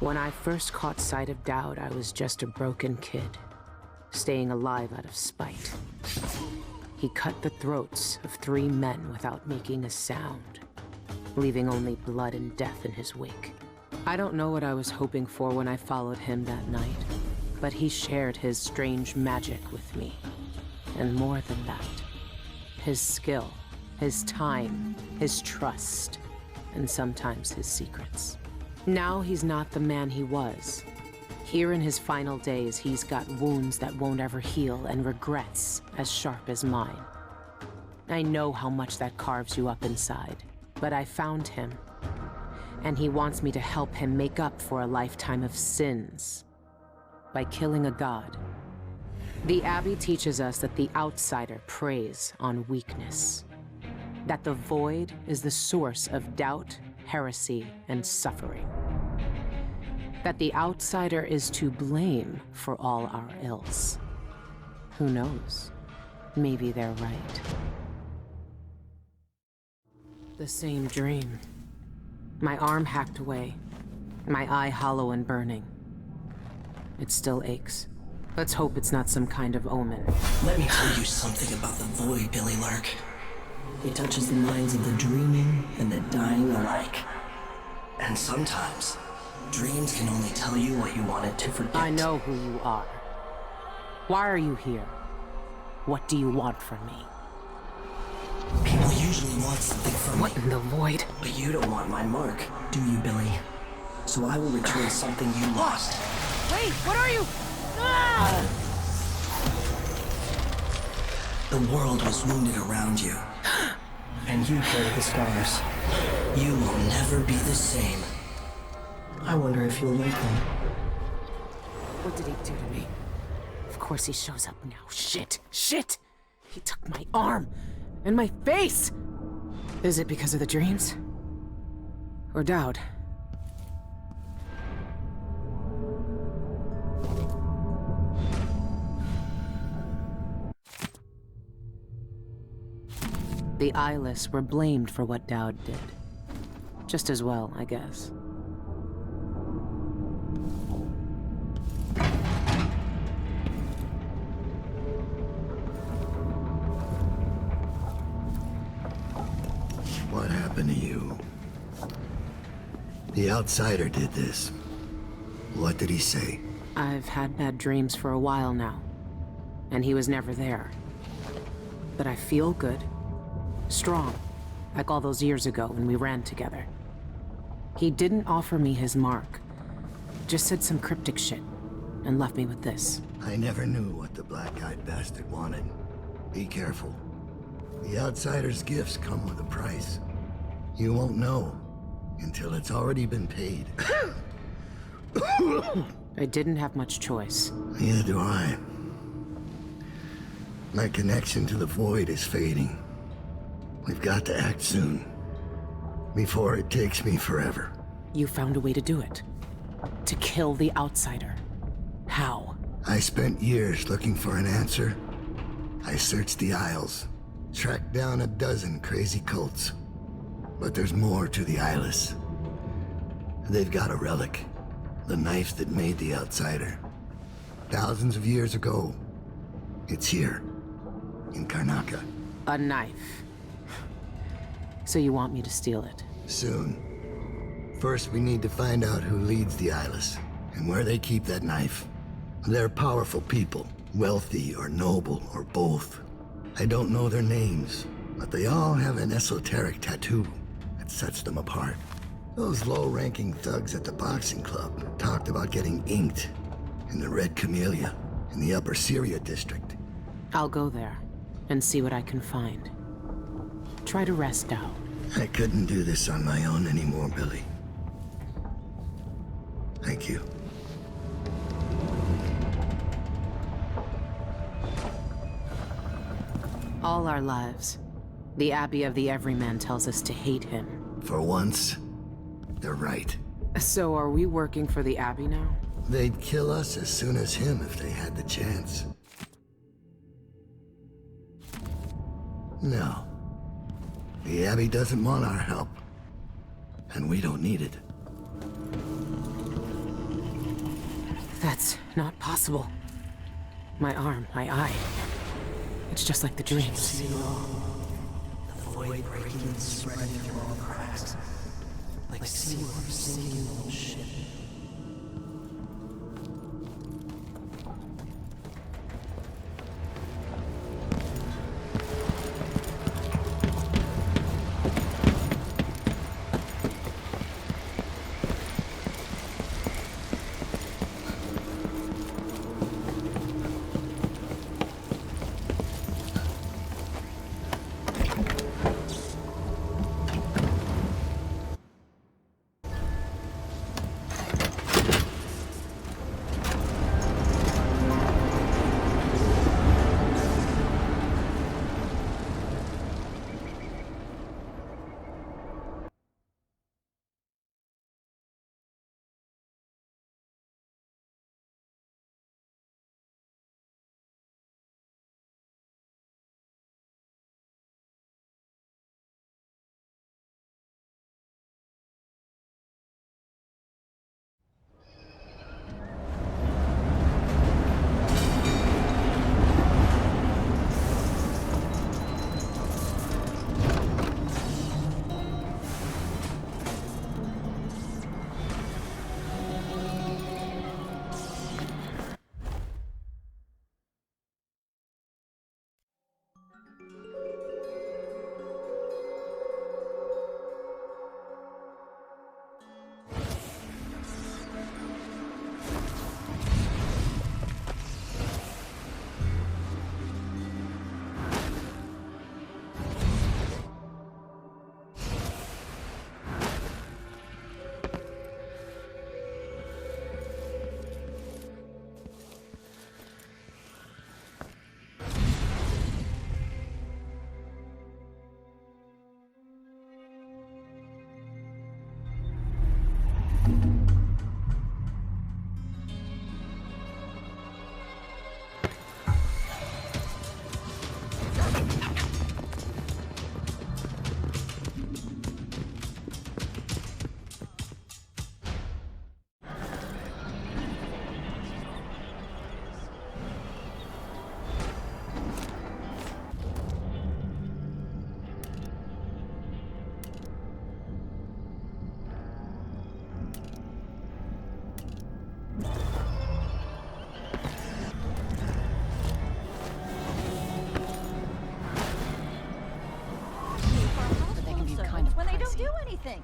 When I first caught sight of Daud, I was just a broken kid, staying alive out of spite. He cut the throats of 3 men without making a sound, leaving only blood and death in his wake. I don't know what I was hoping for when I followed him that night, but he shared his strange magic with me. And more than that, his skill, his time, his trust, and sometimes his secrets. Now he's not the man he was. Here in his final days, he's got wounds that won't ever heal and regrets as sharp as mine. I know how much that carves you up inside, but I found him, and he wants me to help him make up for a lifetime of sins by killing a god. The Abbey teaches us that the outsider preys on weakness, that the void is the source of doubt, heresy, and suffering, that the outsider is to blame for all our ills. Who knows? Maybe they're right. The same dream. My arm hacked away, my eye hollow and burning. It still aches. Let's hope it's not some kind of omen. Let me tell you something about the void, Billie Lurk. It touches the minds of the dreaming and the dying alike. And sometimes, dreams can only tell you what you wanted to forget. I know who you are. Why are you here? What do you want from me? People usually want something from me. What in the void? But you don't want my mark, do you, Billie? So I will return something you lost. Wait, what are you? Ah! The world was wounded around you. And you carry the scars. You will never be the same. I wonder if you'll like them. What did he do to me? Of course he shows up now. Shit! Shit! He took my arm! And my face! Is it because of the dreams? Or Daud? The eyeless were blamed for what Daud did. Just as well, I guess. What happened to you? The outsider did this. What did he say? I've had bad dreams for a while now, and he was never there. But I feel good. Strong, like all those years ago when we ran together. He didn't offer me his mark, just said some cryptic shit, and left me with this. I never knew what the black-eyed bastard wanted. Be careful. The outsider's gifts come with a price. You won't know until it's already been paid. I didn't have much choice. Neither do I. My connection to the void is fading. We've got to act soon, before it takes me forever. You found a way to do it. To kill the outsider. How? I spent years looking for an answer. I searched the Isles, tracked down a dozen crazy cults. But there's more to the eyeless. They've got a relic, the knife that made the outsider. Thousands of years ago, it's here, in Karnaca. A knife. So you want me to steal it? Soon. First, we need to find out who leads the eyeless, and where they keep that knife. They're powerful people, wealthy or noble or both. I don't know their names, but they all have an esoteric tattoo that sets them apart. Those low-ranking thugs at the boxing club talked about getting inked in the Red Camellia in the Upper Syria district. I'll go there and see what I can find. Try to rest out. I couldn't do this on my own anymore, Billie. Thank you. All our lives, the Abbey of the Everyman tells us to hate him. For once, they're right. So are we working for the Abbey now? They'd kill us as soon as him if they had the chance. No. The Abbey doesn't want our help. And we don't need it. That's not possible. My arm, my eye. It's just like the dreams. See it all. The void breaking and spreading through all the cracks. Like seawater sinking in the whole ship. When they don't do anything.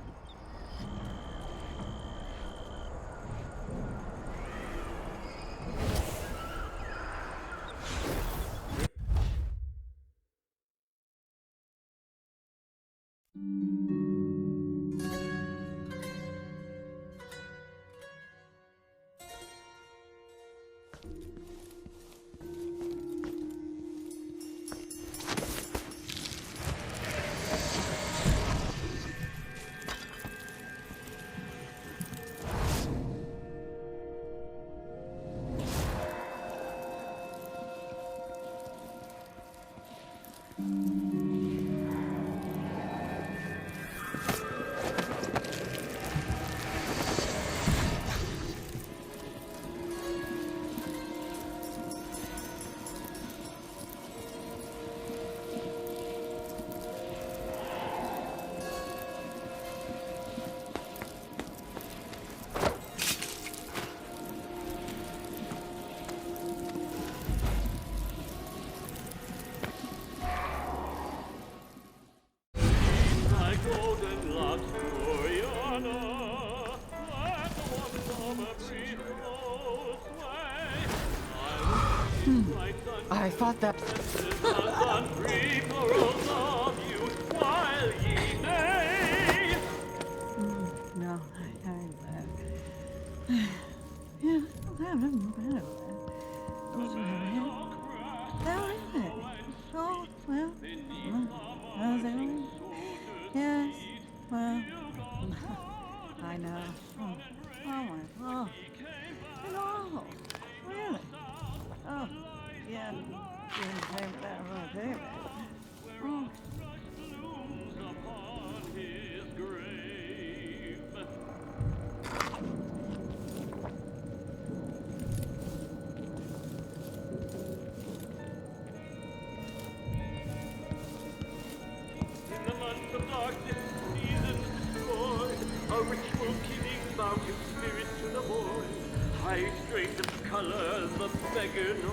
I thought that... No, yes, well, I know. Oh my God. You know, really? Oh, yeah. Didn't pay me that right there. Oh. I strained of color, the beggar no.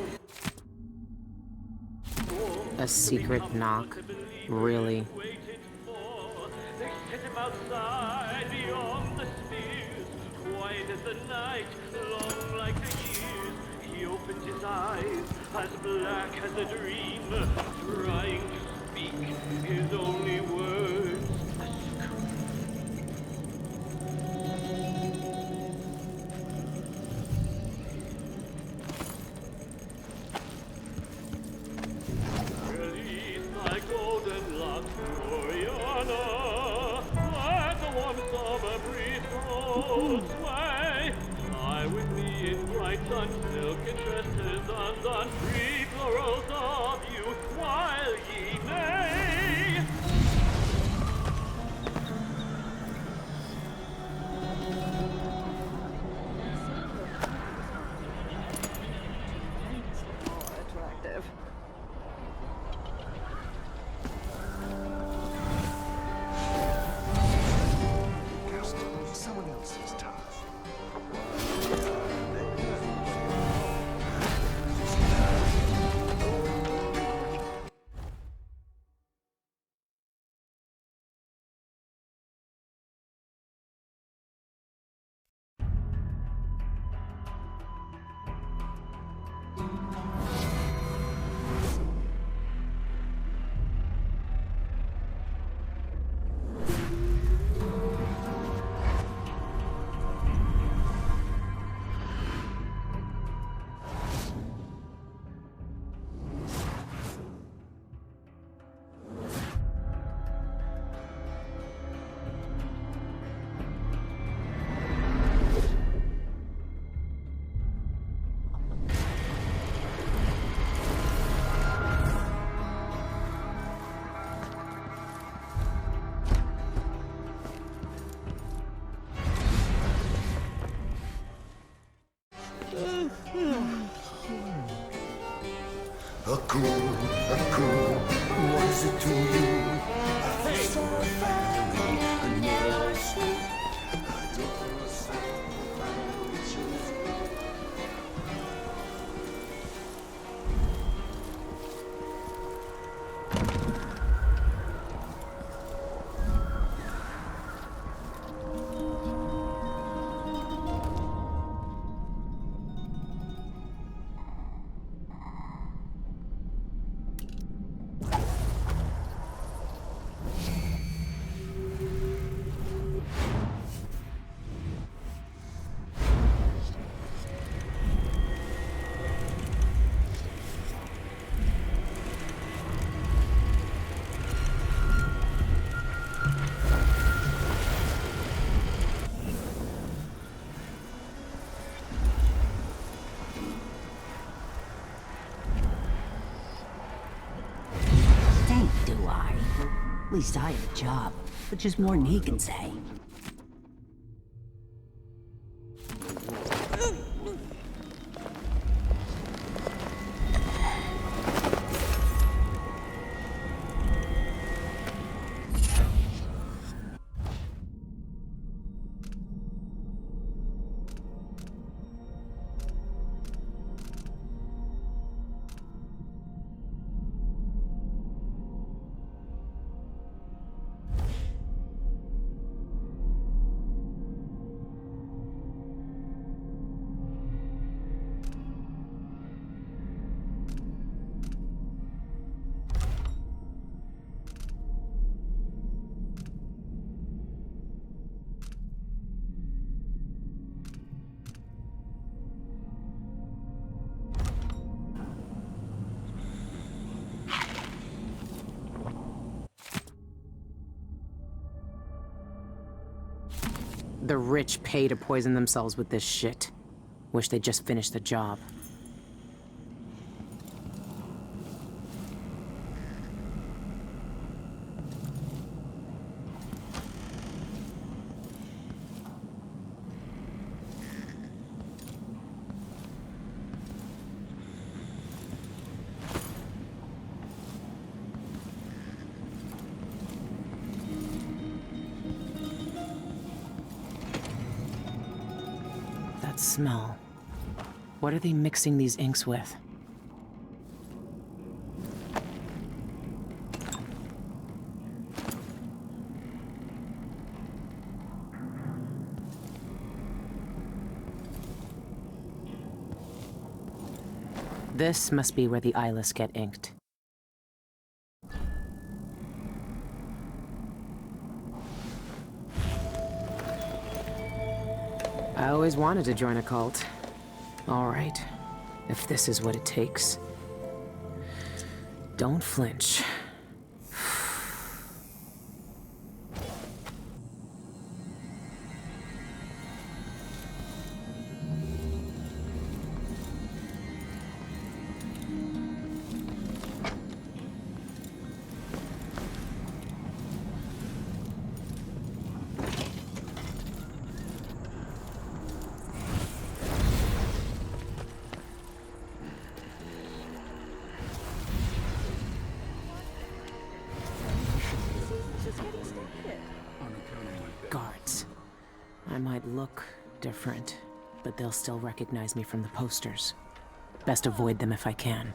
A secret knock? Really? They set him outside beyond the spheres, quiet as the night, long like the years. He opened his eyes, as black as a dream, trying to speak his only words. Release thy golden locks, Oriana. Let the warm summer breeze roll sway. Lie with me in bright sun, silken tresses undone, free plurals of youth while ye may. More attractive. Someone else's task. A cool, what is it to you? Do I? At least I have a job, which is more than he can say. The rich pay to poison themselves with this shit. Wish they'd just finish the job. Smell. What are they mixing these inks with? This must be where the eyeless get inked. I always wanted to join a cult. All right, if this is what it takes. Don't flinch. Guards. I might look different, but they'll still recognize me from the posters. Best avoid them if I can.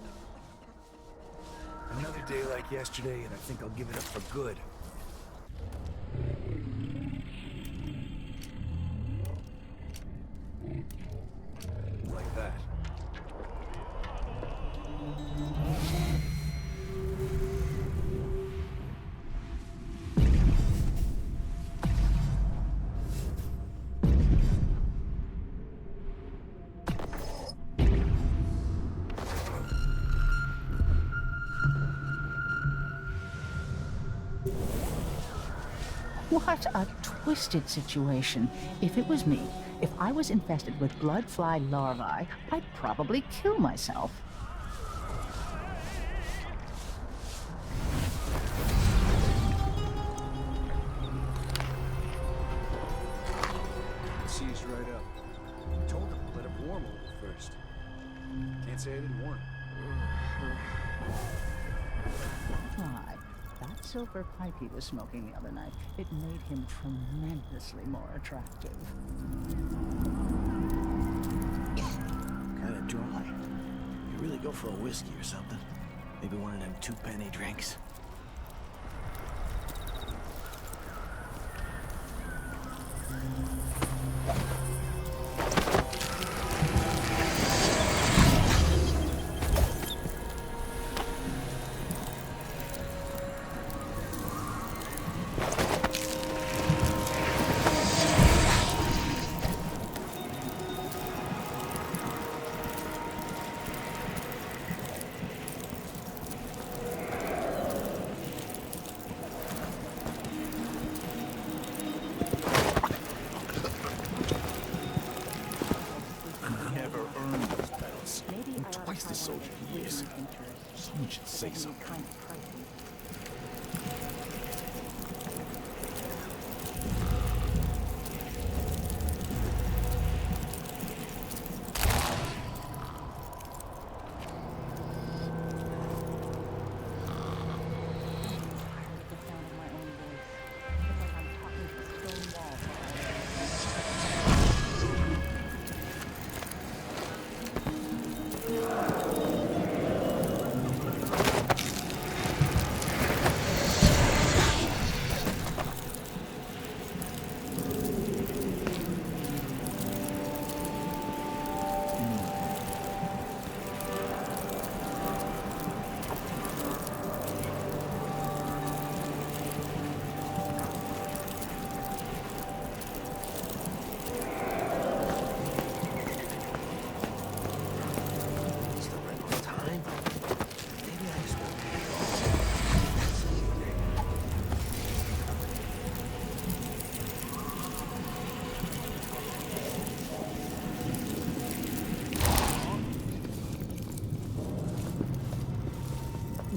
Another day like yesterday, and I think I'll give it up for good. Like that. What a twisted situation. If it was me, if I was infested with blood fly larvae, I'd probably kill myself. Seized right up. Told him to let it warm a little first. Can't say I didn't warn him. Why, that silver pipe he was smoking the other night, it made him tremendously more attractive. Kinda dry. You really go for a whiskey or something. Maybe one of them 2-penny drinks. Twice the soldier he is. Someone should say something.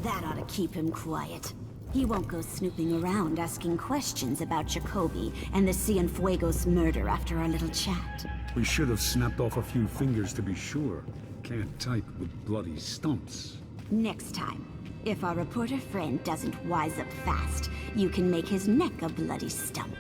That ought to keep him quiet. He won't go snooping around asking questions about Jacoby and the Cienfuegos murder after our little chat. We should have snapped off a few fingers to be sure. Can't type with bloody stumps. Next time, if our reporter friend doesn't wise up fast, you can make his neck a bloody stump.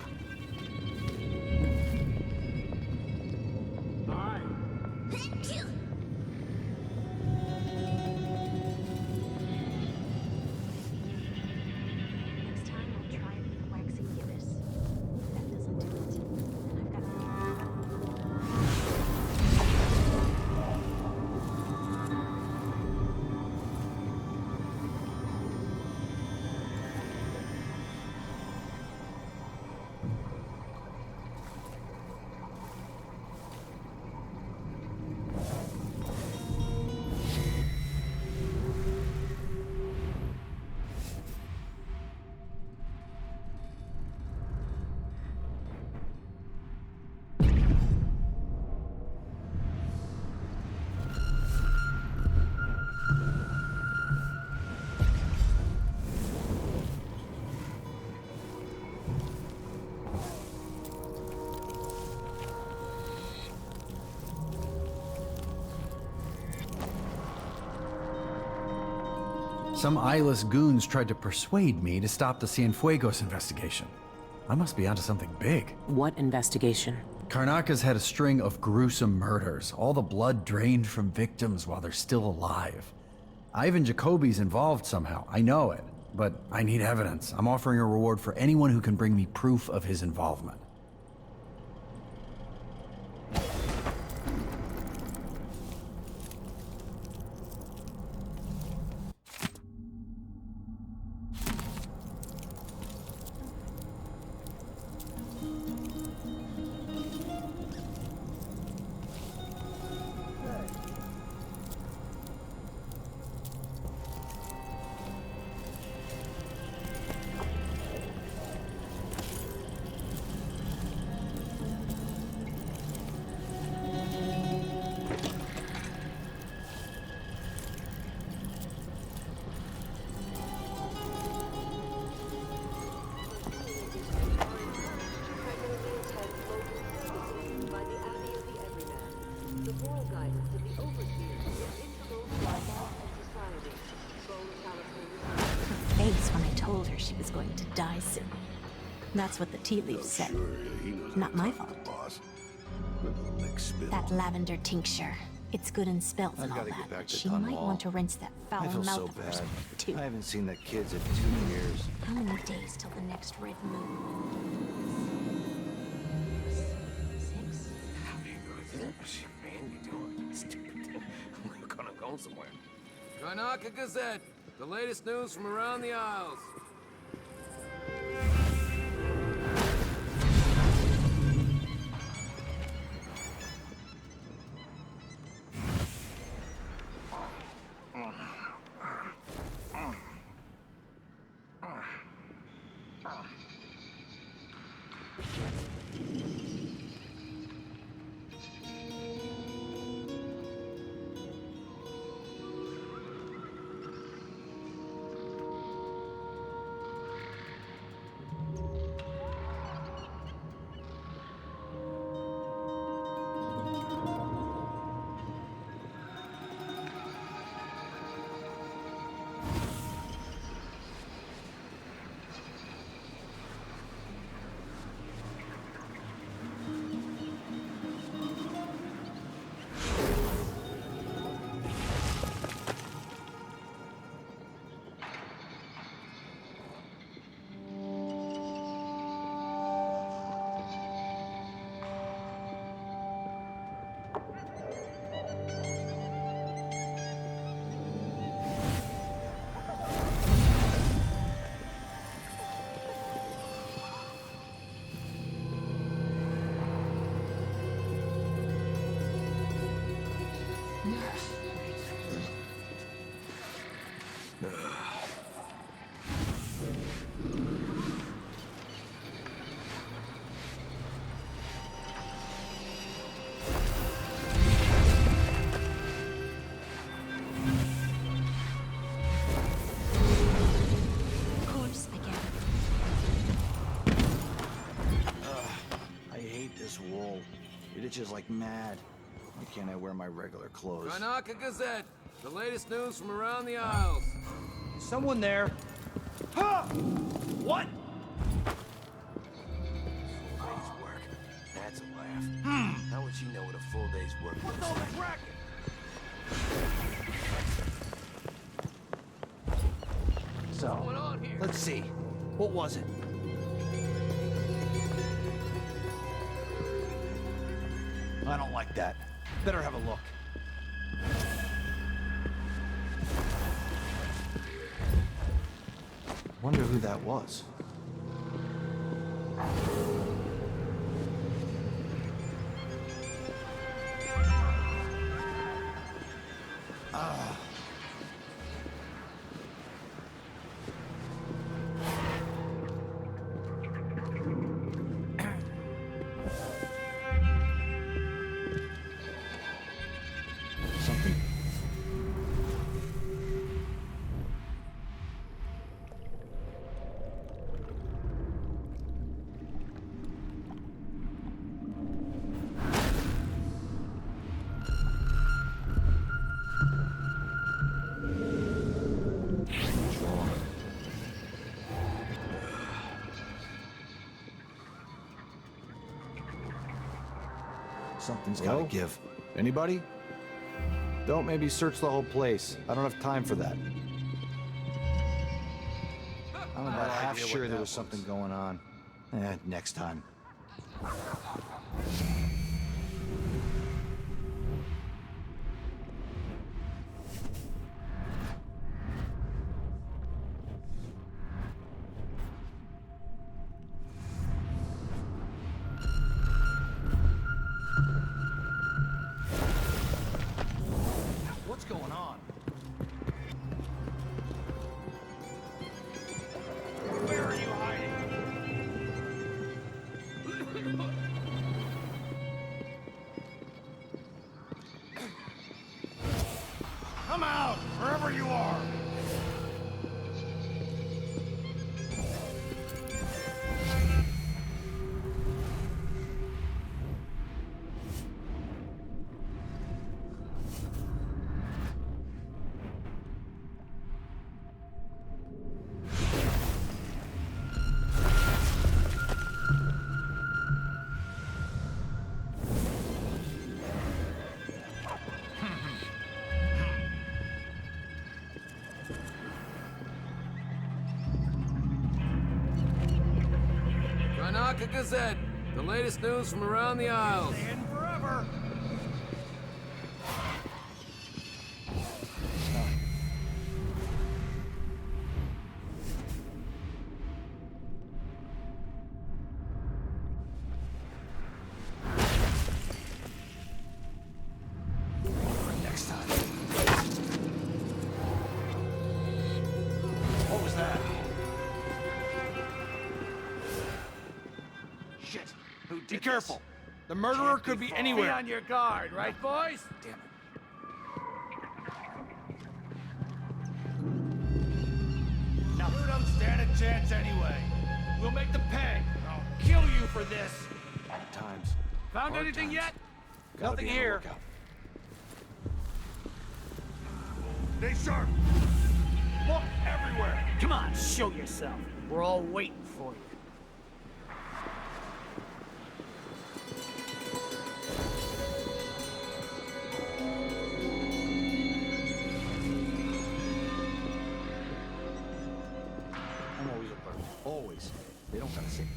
Some eyeless goons tried to persuade me to stop the Cienfuegos investigation. I must be onto something big. What investigation? Karnaca's had a string of gruesome murders, all the blood drained from victims while they're still alive. Ivan Jacoby's involved somehow, I know it, but I need evidence. I'm offering a reward for anyone who can bring me proof of his involvement. When I told her she was going to die soon. That's what the tea leaves said. Not my fault. That lavender tincture. It's good in spells and all that, but she might want to rinse that foul mouth of hers too. I haven't seen the kids in 2 years. How many days till the next red moon? 6? Man, you doing stupid thing. We're gonna go somewhere. Karnaca Gazette. The latest news from around the Isles. It itches like mad. Why can't I wear my regular clothes? Karnaca Gazette. The latest news from around the Isles. Someone there. Ha! What? Full day's work. That's a laugh. How would she know what a full day's work looks What's all like? this racket? So, What's going on here? let's see. What was it? I don't like that. Better have a look. Wonder who that was. Something's gotta give. Anybody? Don't maybe search the whole place. I don't have time for that. I'm about half sure there was something going on. Next time. What's going on? Where are you hiding? Come out, wherever you are! Karnaca Gazette, the latest news from around the Isles. And forever! Next time. What was that? Shit! Who did Be careful! The murderer could be anywhere! Be on your guard, right, boys? Damn it. Now, you don't stand a chance anyway. We'll make them pay. I'll kill you for this. Times. Found Hard anything times. yet? Gotta Nothing be on the here. lookout. Stay sharp. Look everywhere. Come on, show yourself. We're all waiting for you. I'm always alert. Always. They don't gotta see me.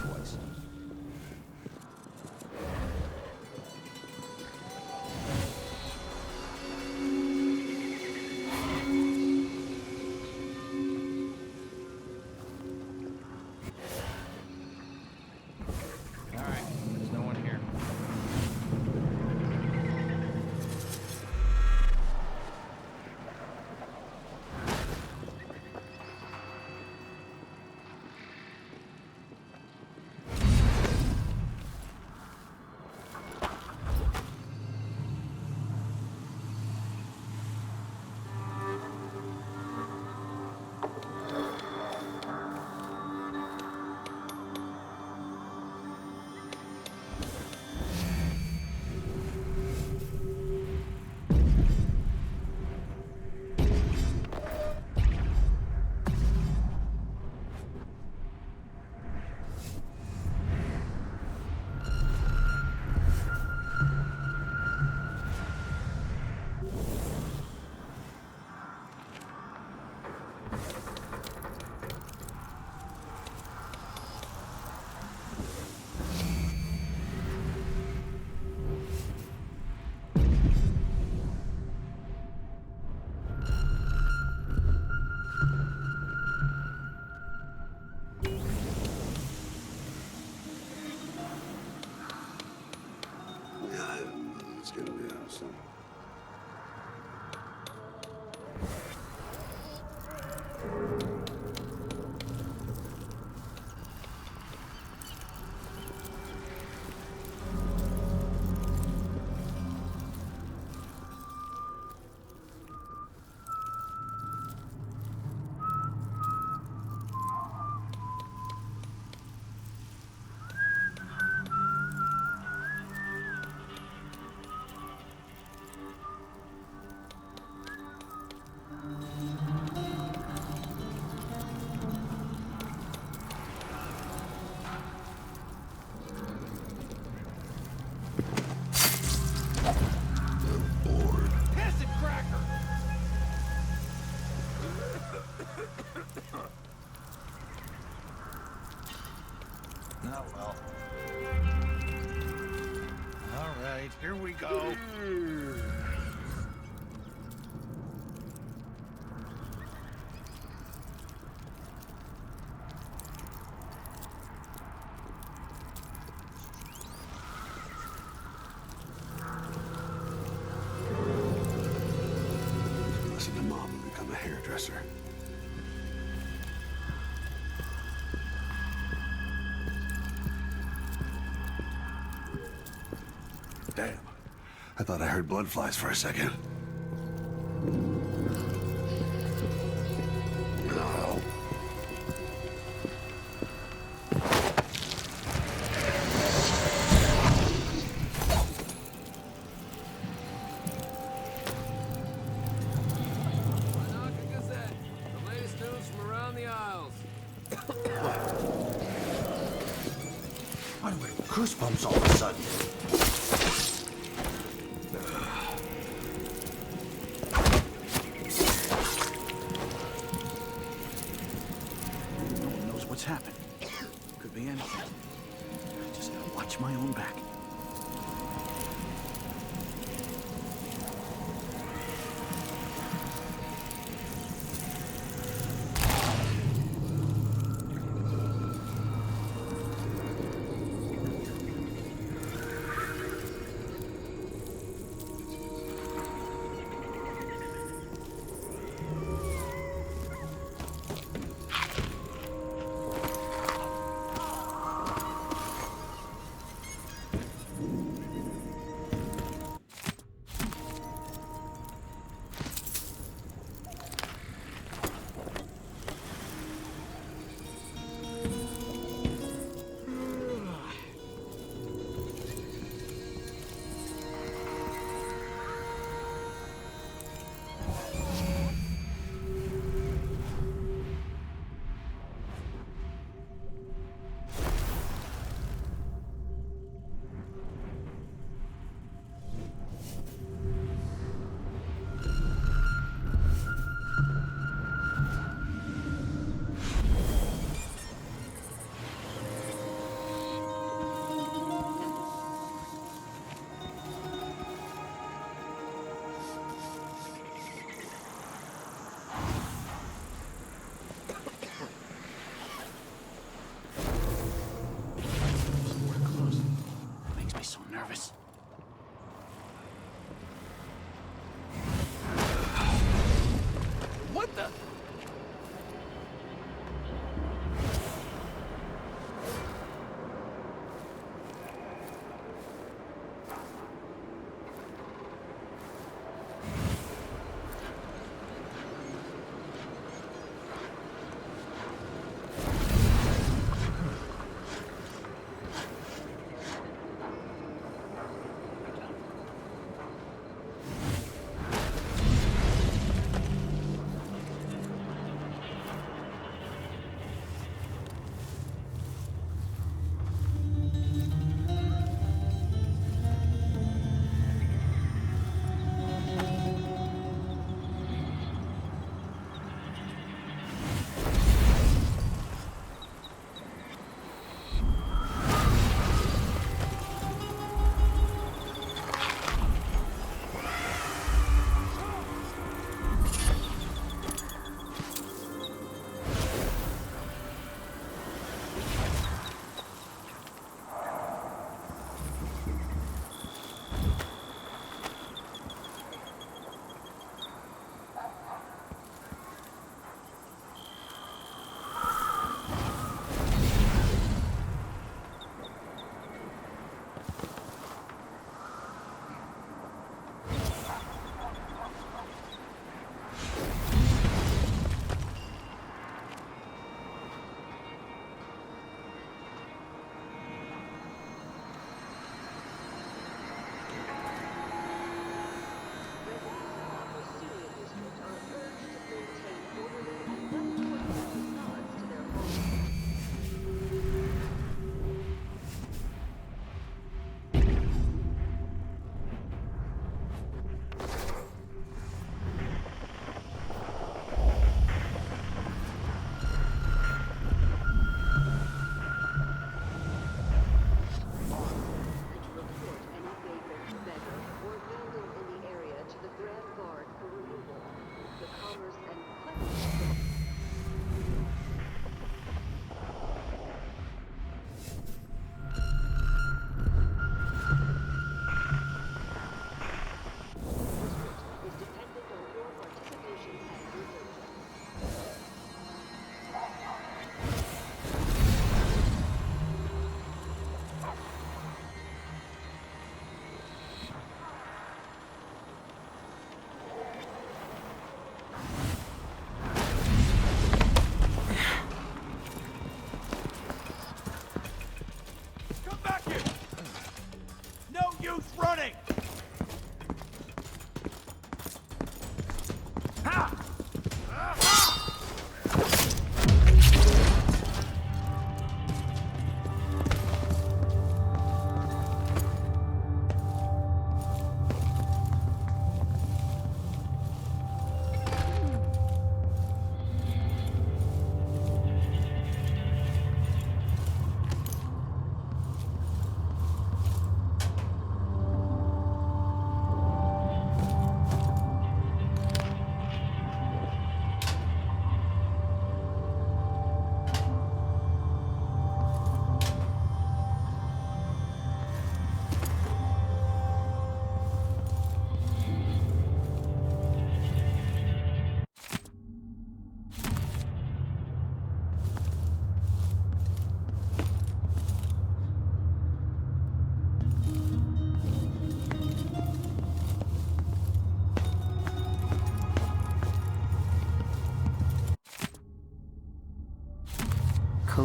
Twice. go. Listen to Mom and become a hairdresser. Damn. I thought I heard blood flies for a second. No. Karnaca Gazette. The latest news from around the Isles. Why do I get goosebumps all of a sudden? No one knows what's happened. Could be anything. I just gotta watch my own back.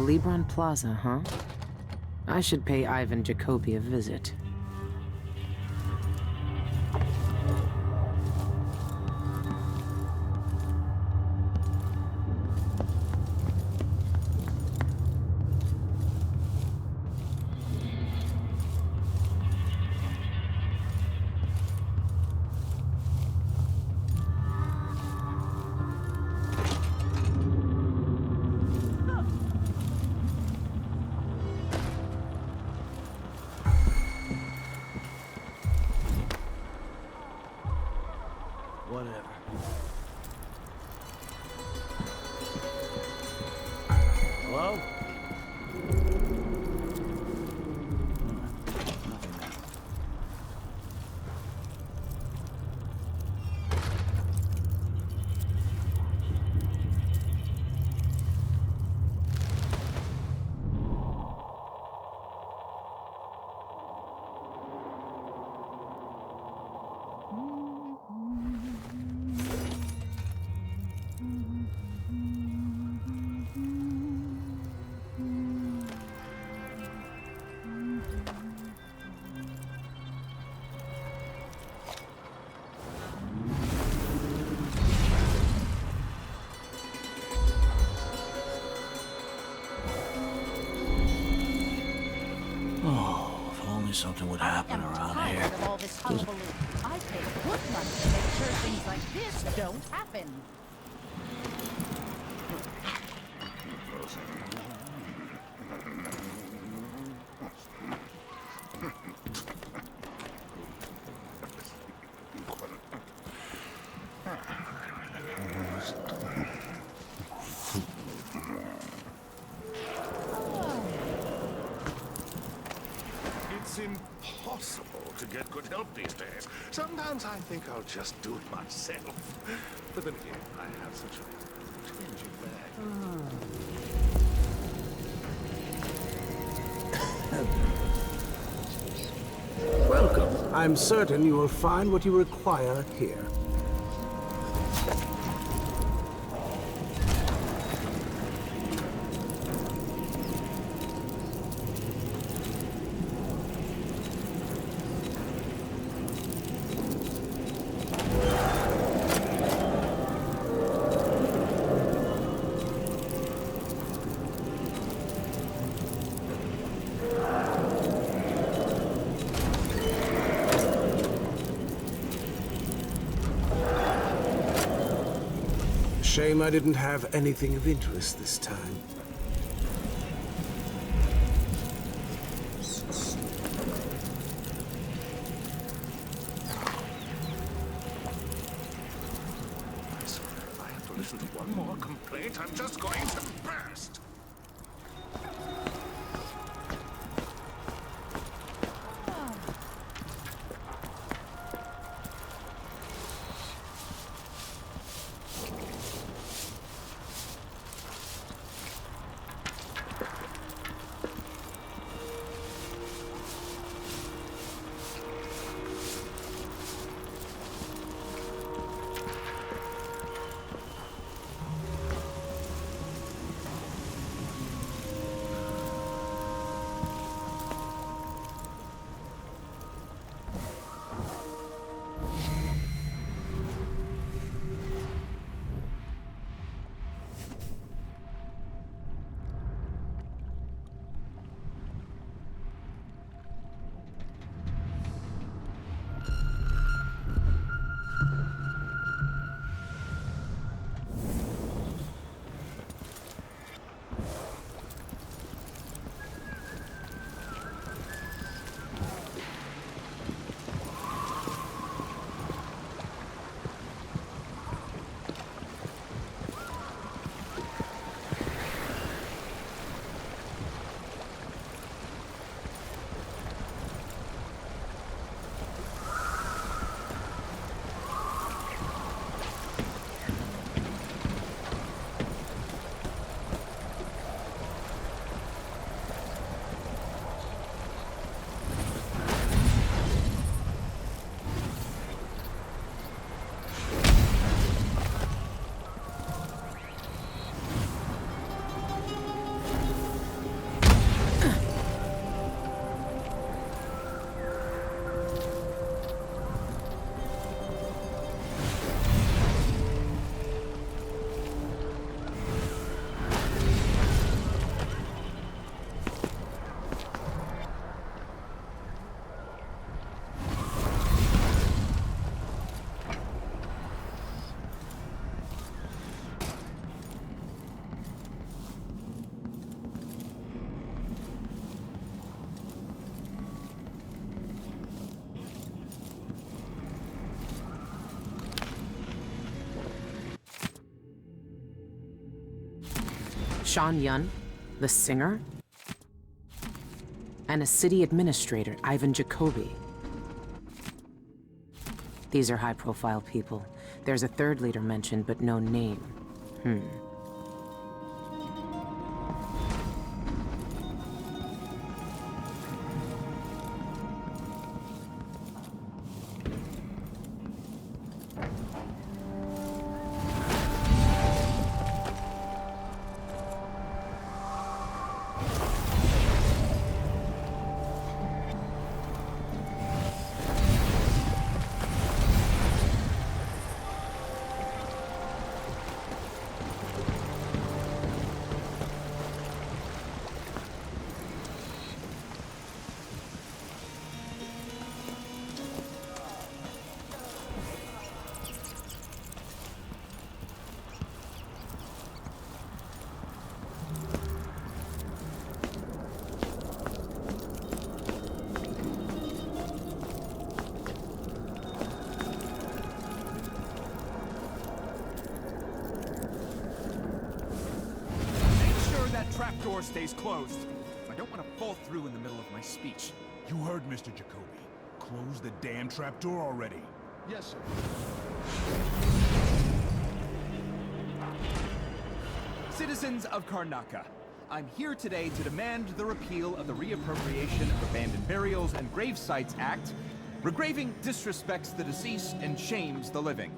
Libron Plaza, huh? I should pay Ivan Jacoby a visit. Whatever. Hello? Nothing there. Something would happen around here. Of all this hullabaloo. I pay good money to make sure things like this don't happen. It's impossible to get good help these days. Sometimes I think I'll just do it myself. But then again, I have such a changing bag. Welcome. I'm certain you will find what you require here. Shame I didn't have anything of interest this time. I swear, if I have to listen to one more complaint, I'm just going to burst. Sean Yun, the singer, and a city administrator, Ivan Jacoby. These are high-profile people. There's a third leader mentioned, but no name. Trapdoor stays closed. I don't want to fall through in the middle of my speech. You heard Mr. Jacoby. Close the damn trapdoor already. Yes, sir. Citizens of Karnaca, I'm here today to demand the repeal of the Reappropriation of Abandoned Burials and Gravesites Act. Regraving disrespects the deceased and shames the living.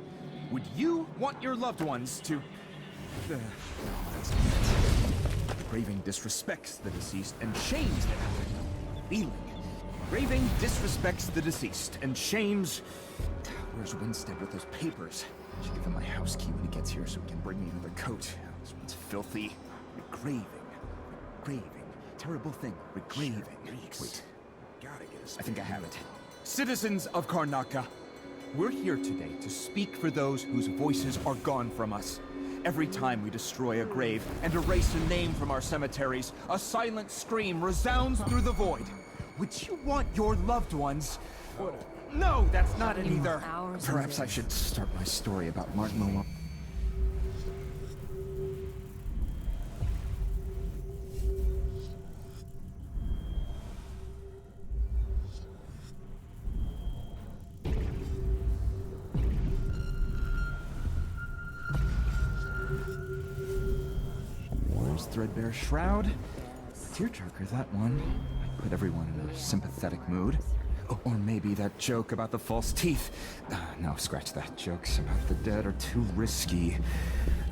Would you want your loved ones to... No, that's not it. Graving disrespects the deceased and shames them. Feeling. Graving disrespects the deceased and shames... Where's Winstead with those papers? I should give him my house key when he gets here so he can bring me another coat. This one's filthy. Regraving. Regraving. Terrible thing. Regraving. Wait. I think I have it. Citizens of Karnaca, we're here today to speak for those whose voices are gone from us. Every time we destroy a grave and erase a name from our cemeteries, a silent scream resounds through the void. Would you want your loved ones... No, that's not it either. Perhaps I should start my story about Martin Malone. Threadbare shroud. Tearjerker, that one. Put everyone in a sympathetic mood. Oh, or maybe that joke about the false teeth. No, scratch that. Jokes about the dead are too risky.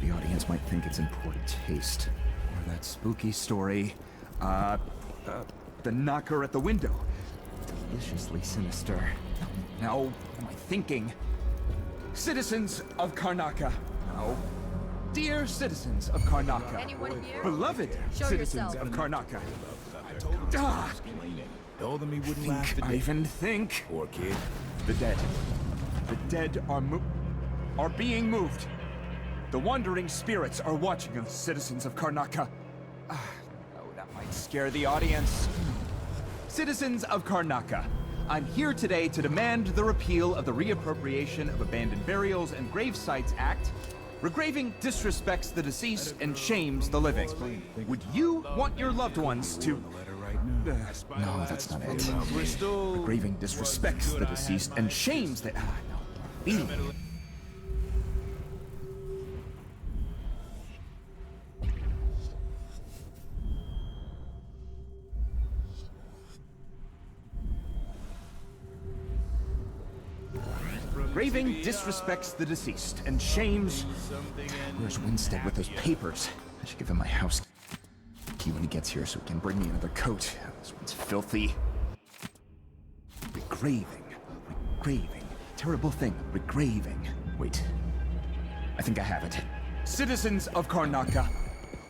The audience might think it's in poor taste. Or that spooky story. The knocker at the window. Deliciously sinister. Now, what am I thinking? Citizens of Karnaca. No. Dear citizens of Karnaca, beloved citizens of Karnaca, Told him he wouldn't laugh today. Ivan, think. Poor kid. The dead are being moved. The wandering spirits are watching us, citizens of Karnaca. Oh, that might scare the audience. Citizens of Karnaca, I'm here today to demand the repeal of the Reappropriation of Abandoned Burials and Gravesites Act. Regraving disrespects the deceased and shames the living. Would you want your loved ones to... No, that's not it. Regraving disrespects the deceased and shames the... no. Feeling. Graving disrespects the deceased and shames... Where's Winstead with those papers? I should give him my house key when he gets here so he can bring me another coat. This one's filthy. Regraving. Regraving. Terrible thing. Regraving. Wait. I think I have it. Citizens of Karnaca,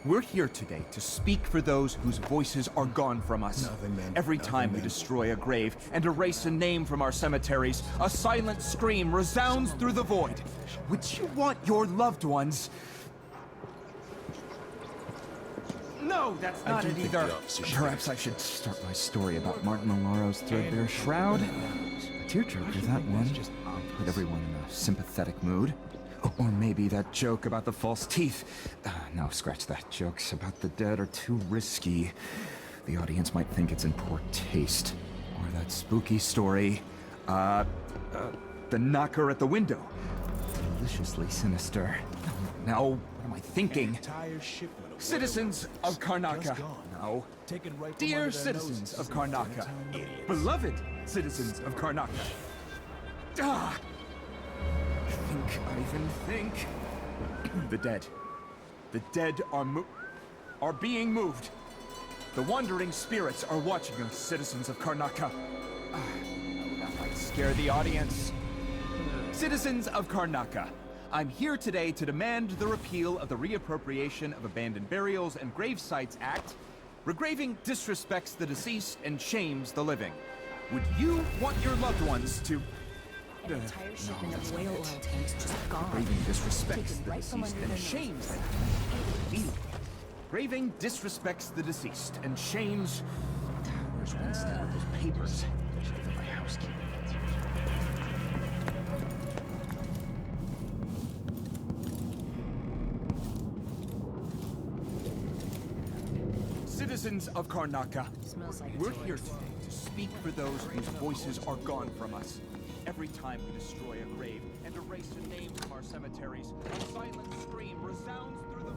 we're here today to speak for those whose voices are gone from us. Every time we destroy a grave and erase a name from our cemeteries, a silent scream resounds through the void. Would you want your loved ones... No, that's not it either. Perhaps I should start my story about Martin Malaro's threadbare shroud. A tearjerker, that one. Put everyone in a sympathetic mood. Or maybe that joke about the false teeth. No, scratch that. Jokes about the dead are too risky. The audience might think it's in poor taste. Or that spooky story. The knocker at the window. Deliciously sinister. Now, what am I thinking? Citizens of Karnaca. No. Dear citizens of Karnaca. Beloved citizens of Karnaca. Ah! Think, Ivan, think. The dead. The dead are being moved. The wandering spirits are watching us, citizens of Karnaca. That might scare the audience. Citizens of Karnaca, I'm here today to demand the repeal of the Reappropriation of Abandoned Burials and Grave Sites Act. Regraving disrespects the deceased and shames the living. Would you want your loved ones to... An entire shipment of whale oil tanks just gone. Graving disrespects the deceased and shames them. Graving disrespects the deceased and shames... Where's one step of those papers? I should have my housekeeping. Citizens of Karnaca, we're here today to speak for those whose voices are gone from us. Every time we destroy a grave and erase a name from our cemeteries, a silent scream resounds through the...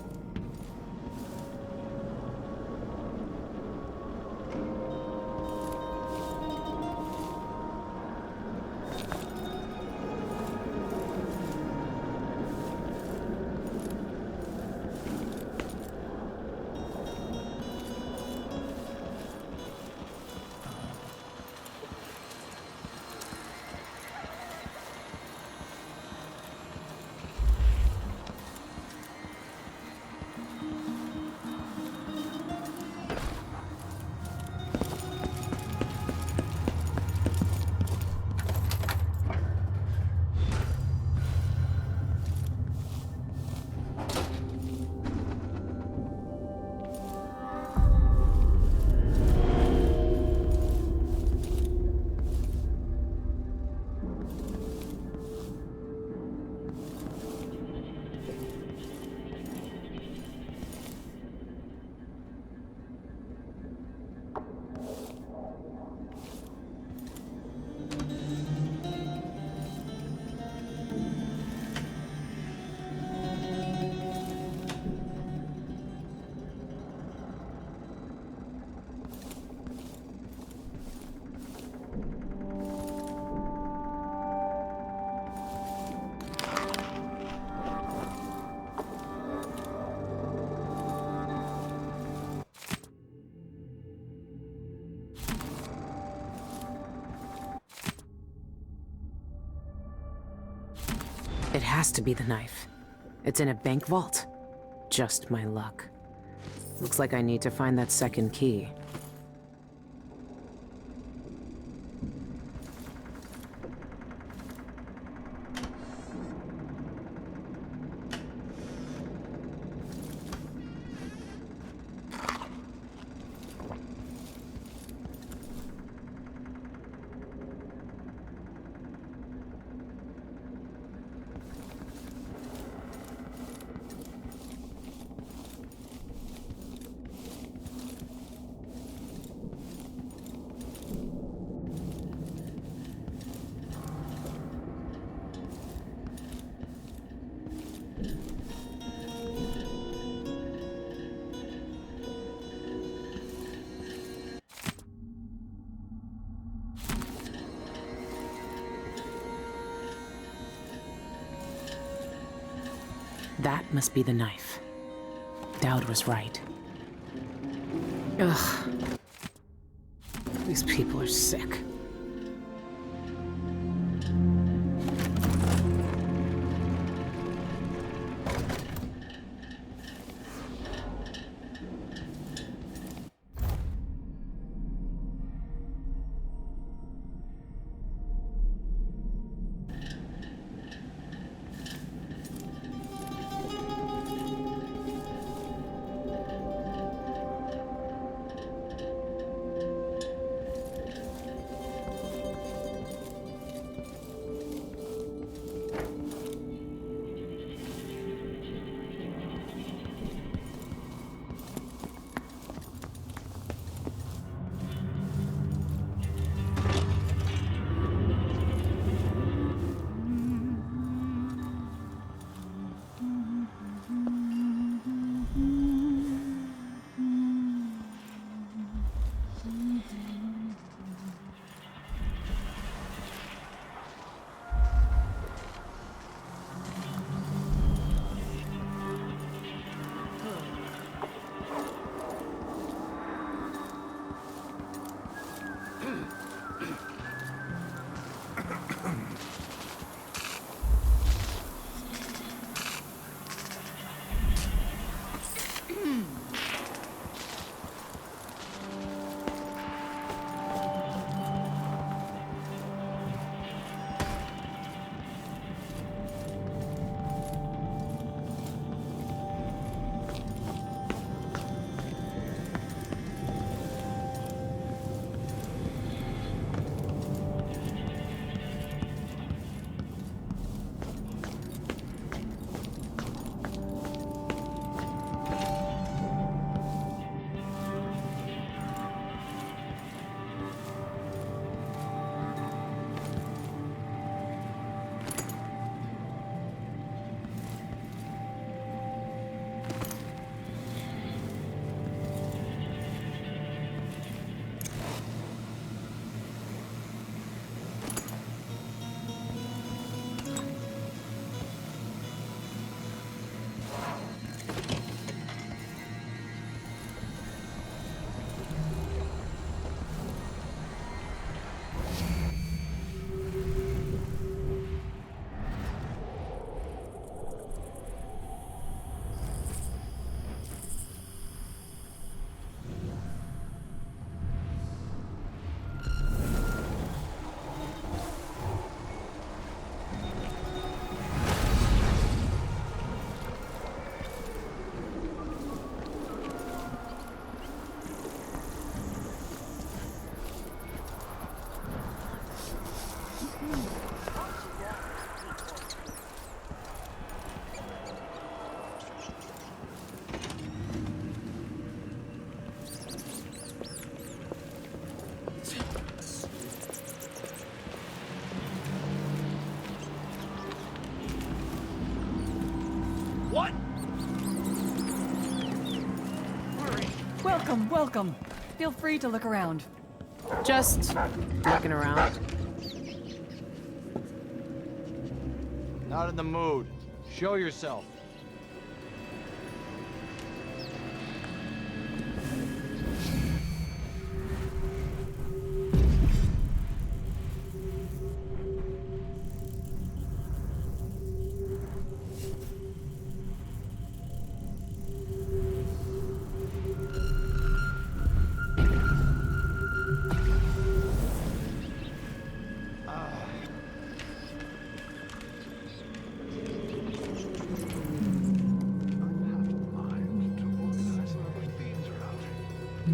It has to be the knife. It's in a bank vault. Just my luck. Looks like I need to find that second key. That must be the knife. Daud was right. Ugh. These people are sick. What? Welcome, welcome. Feel free to look around. Just looking around. Not in the mood. Show yourself.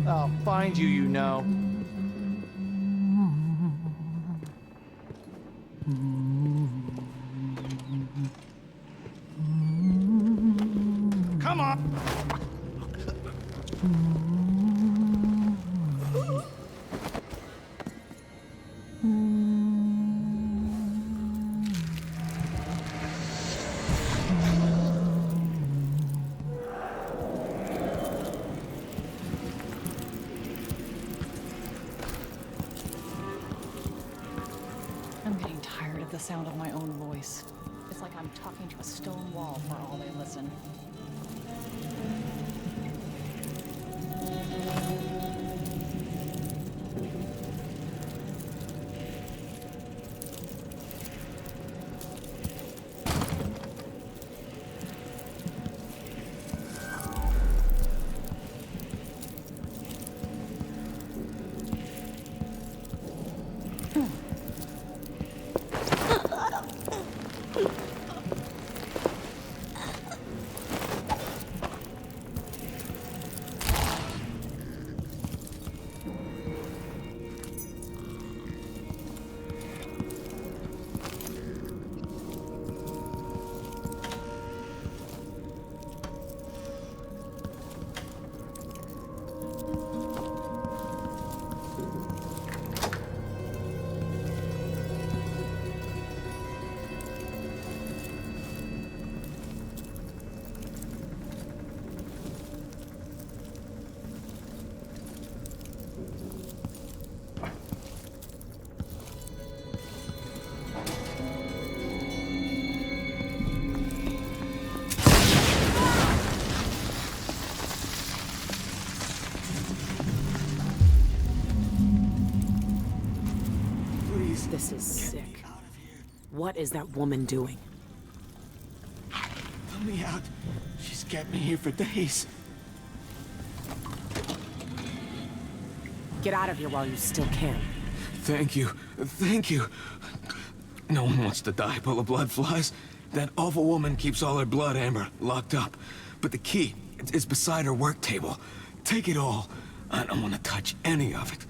I'll find you, you know. Come on! I'm getting tired of the sound of my own voice. It's like I'm talking to a stone wall for all they listen. This is sick. What is that woman doing? Let me out. She's kept me here for days. Get out of here while you still can. Thank you. Thank you. No one wants to die full of blood flies. That awful woman keeps all her blood amber locked up. But the key is beside her work table. Take it all. I don't want to touch any of it.